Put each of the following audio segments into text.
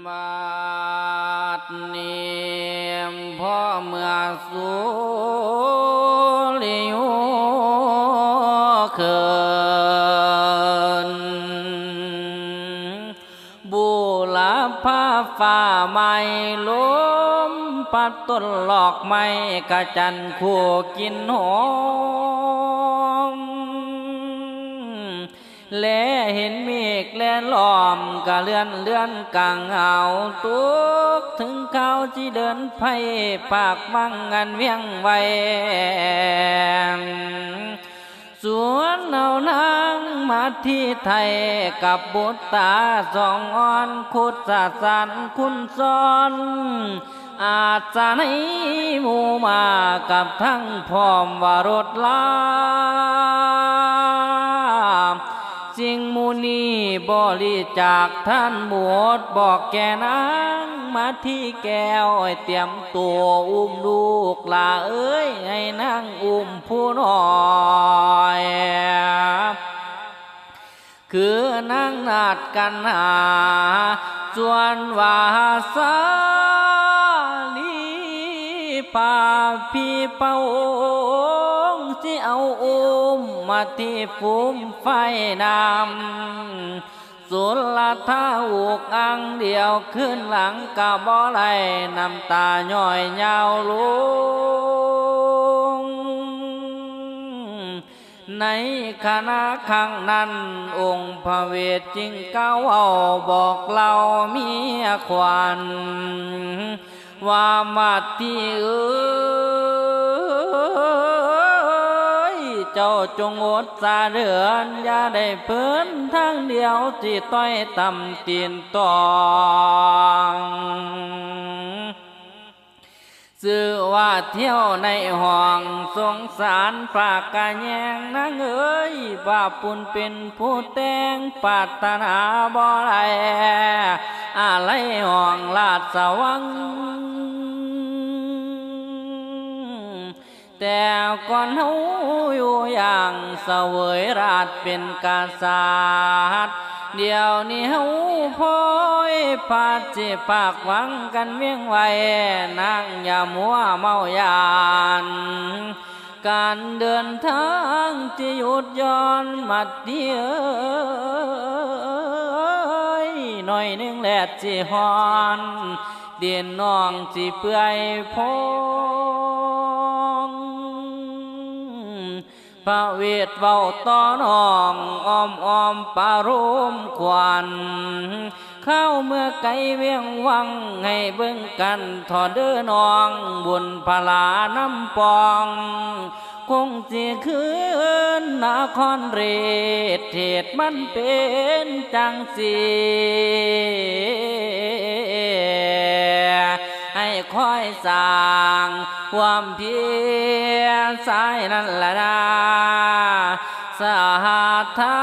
บาดนี้พ่อเมื่อสุริยุเขินบุรพาฟ้าไม่ลมปัดต้นหลอกไม้กระจันคู่กินหอมแลเห็นเมฆแลล้อมกะเลื่อนกลางเอาตุกถึงเขาที่เดินไพ่ปากมังงันเวียงไว้สวนเอานางมาที่ไทยกับบุตรตาสองอ่อนคุดสาสานคุณซ้อนอาจจะในหมู่มากับทั้งพร้อมว่ารถลาสิ่งมูนีบริจากท่านบวชบอกแกนางมาที่แก้วให้เตรียมตัวอุ้มลูกลาเอ้ยให้นางอุ้มผู้น้อยคือนางนาดกันหาส่วนวาสาลีพาพี่เป้าที่เอาอุ้มมาที่ฟูมไฟน้ำสุลท่าอุกอังเดียวขึ้นหลังกะบ่ไหลน้ำตาย่อยยาวลุงในคณะครั้งนั้นองค์พระเวทจึงก้าวเอาบอกเราเมียขวัญว่ามาที่เจ้าจงอดสาเดือนอย่าได้เพิ่นทางเดียวที่ต้อยต่ำตีนตองสื่อว่าเที่ยวในห้องสงสารปากกะแยงนางเอ้ยว่าปุ่นเป็นผู้แต่งปรารถนาบ่ไรอะไรห้องลาดสวังแต่ก่อนเฮาอยู่อย่างเสวยราชเป็นกษัตริย์เดี๋ยวนี้เฮาพ้อยพาจิปากหวังกันเวียงไว้นางอย่ามัวเมายานการเดินทางที่หยุดย้อนมาเดียวหน่อยหนึ่งแลดสิฮอนเดียนน้องสิเปื่อยพงพระเวทเว้าต่อน้องอ้อมปารมควันเข้าเมื่อไกลเวียงวังให้เบิ่งกันทอเด้อน้องบุญพลาน้ำปองคงสิคืนนครเรศเทศมันเป็นจังสีให้คอยสร้างความเพียรสายนั่นแหละนะสาธา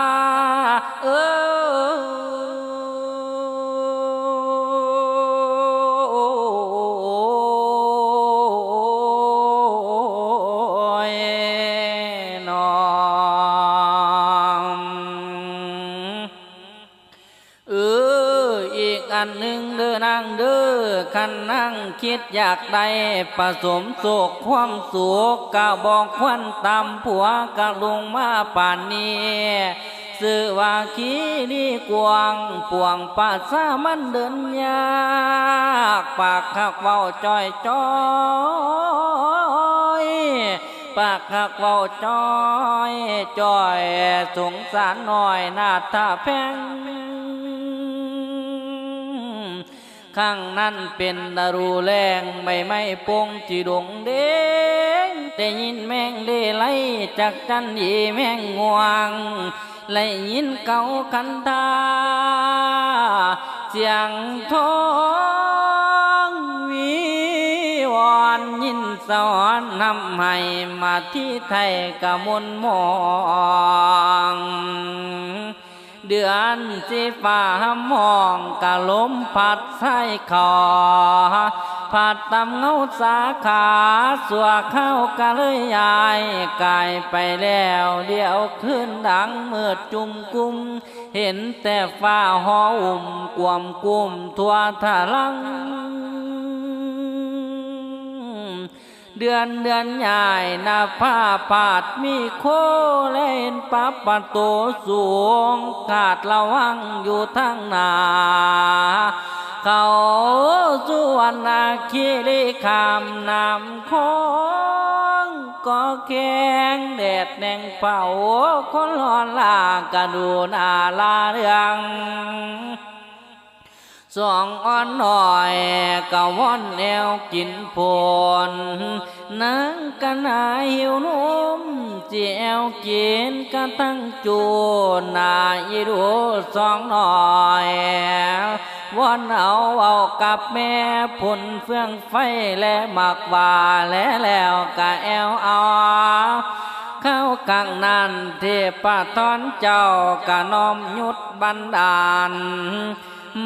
อันหนึ่งเด้อนางเด้อคันนั่งคิดอยากได้ผสมโศกความสุขกะบอกควันตำผัวกะลงมาป่านนี้สื่อว่าขี้นี่กวางป่วงปาสามันเดินยากปากขักเว้าจ้อยปากขักเว้าจ้อยสงสารหน่อยนาดท่าแพงข้างนั้นเป็นดารูแรงไม่ปงจีดงเด้งได้ยินแมงเล่ไล่จากจันยีแมงงวงไล่ยินเก่าคันตาเสียงท้องวิวอนยินสอนนำให้มาที่ไทยกะมนมองเดือนสีฟ้าหมองกะลมพัดใส่คอพัดตำเงาสาขาสัวเข้ากะเลยยายกายไปแล้วเดี๋ยวขึ้นดังเมื่อจุ่มกุม เห็นแต่ฟ้าหออุ่มกวมกุมทั่วทะลังเดือนใหญ่นาผ้าปาดมีโคเล่นปับประตูสูงขาดระวังอยู่ทางหน้าเขาสุวรรณคีรีคำนำของก็แข็งแดดแดงเป่าคนร้อนลากระดูนาลาเรืองสองอ่อนหน่อยกะว่อนแนวกินผลนังกันหาหิวนุ่มเจียวกินกันตั้งจูนายดูสองหน่อยว่อนเอากับแม่พุ่นเฟื่องไฟและหมักว่าแล้วกะแอวเอาเข้ากังนั้นเทพทอนเจ้ากะน้อมยุดบันดาล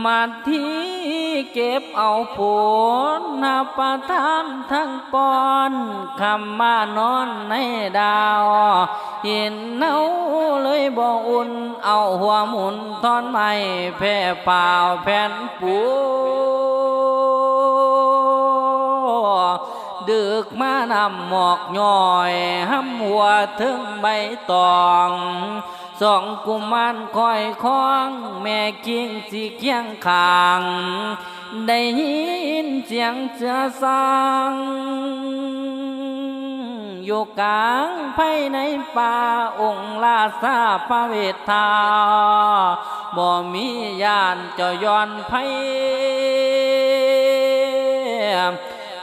มาที่เก็บเอาผลนาประทานทั้งปอนคำมานอนในดาวเห็นเนาเลยบ่อุ่นเอาหัวหมุนทอนไม้แผ่เปล่าแผ่นปูดึกมานำหมอกย่อยห้ำหัวถึงใบตองสองกุมารคอยคล้องแม่กิ้งสีเคียงคางได้ยินเสียงเสือสางอยู่กลางภายในป่าองค์ราชาพระเวทธาบ่มีญาณเจ้าย้อนไผ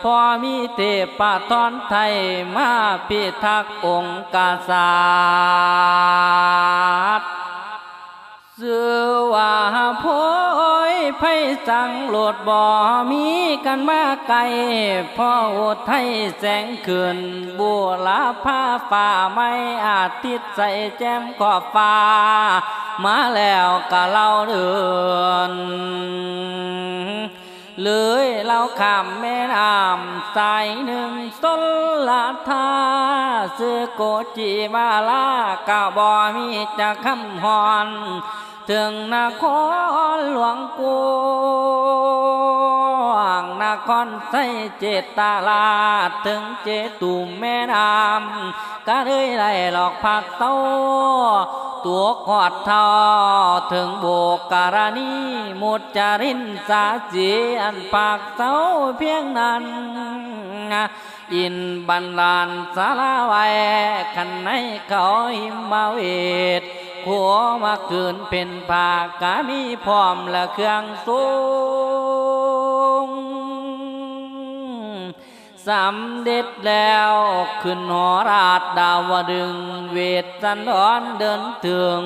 พอมีเทพทอนไทยมาพิทักษ์องค์กษัตริย์สื่อว่าโพยไพสังโหลดบ่มีกันมาไกลพ่อโอไทยแสงขึ้นบัวลาผ้าฝ่าไม่อาทิตย์ใส่แจ่มขอบฟ้ามาแล้วกะเล่าเดือนเลยเล่าข้ามแม่น้ำสายหนึ่งต้นละทาซื้อโกจิมาลากะบ่มีจะคำฮอนถึงนครหลวงกวางนครไสเจตลาดถึงเจตุมแม่น้ำก็เลยไล่หลอกผักเต้าตัวกอดเท่าถึงโบกการณีมุจจารินสาจีอันปากเต้าเพียงนั้นอินบันดาลสาลาไว้ขันในเขาหิมมาเวทขัวมาคืนเป็นภากามีพร้อมและเครื่องสูงสำเร็จแล้วขึ้นหอราชดาวดึงเวทสันดรเดินถึง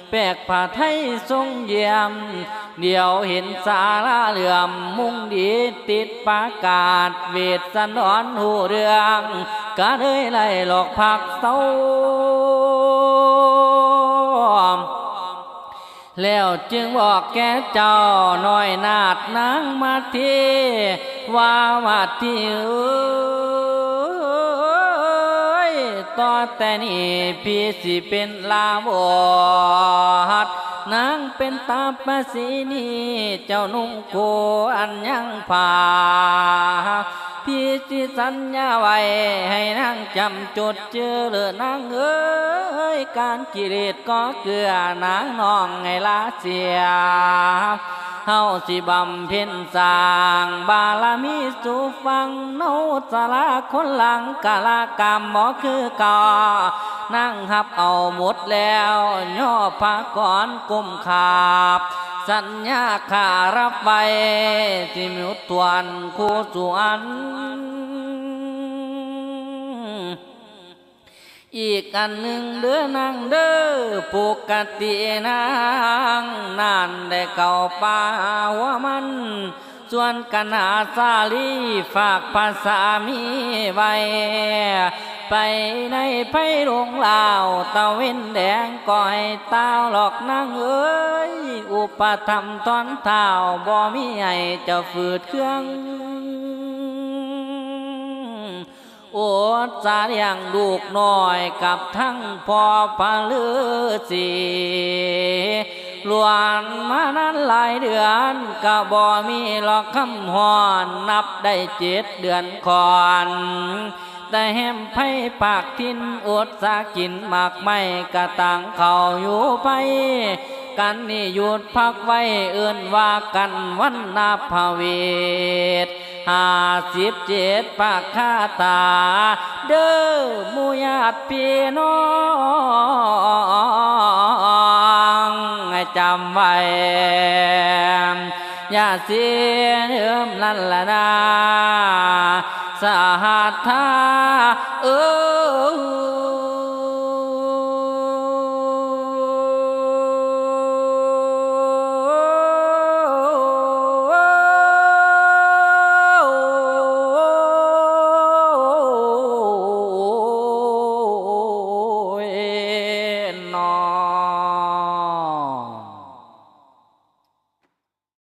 แปลกผ้าไทยทรงเยี่ยมเดี๋ยวเห็นสาราเหลื่อมมุ่งดีติดประกาศเวทสันดรหูเรื่องก็เลยไล่หลอกผักเต้าแล้วจึงบอกแก่เจ้าน้อยนาดนางมาทีว่ามาทีต่อแต่นี้พี่สิเป็นลาบดนางเป็นตาปสีนีเจ้านุ่งโกอันยังผ่าพี่สิสัญญาไว้ให้นางจำจดเจอเลือนางเอ้ยการกิเลสก็เกลือนางน้องให้ลาเสียเฮาสิบำเพ็ญสร้างบารมีสู่ฟังโนสาราคนหลังกาลกรรมบ่คือเก่านั่งหับเอาหมดแล้วย่อพระก่อนกุมขาบสัญญาขารับไว้ที่มิตรตวนคู่ส่วนอีกอันหนึ่งเด้อนางเด้อปกตินางนานได้เก่าป่าหัวมันส่วนกันหาสาลีฝากภาษามีไว้ไปในไพโรงลาวตะเว้นแดงก่อยเต้าหลอกนางเอ้ยอุปธรรมตอนเท้าบ่มีให้เจ้าฝืดเครื่อง โอดสาเลี้ยงลูกน้อยกับทั้งพ่อพะลือสีล้วนมานั้นหลายเดือนก็บ่มีหรอกคำฮอนนับได้7 เดือนก่อนแต่แหมไผ่ปากทินอดสากินมากไม่กะต่างเขาอยู่ไปกันนี่หยุดพักไว้เอื่นว่ากันวันนาภเวท57ปากคาตาเด้อหมู่ญาติพี่น้องให้จำไว้อย่าเสียเดิมนั่นละนาสหัทธา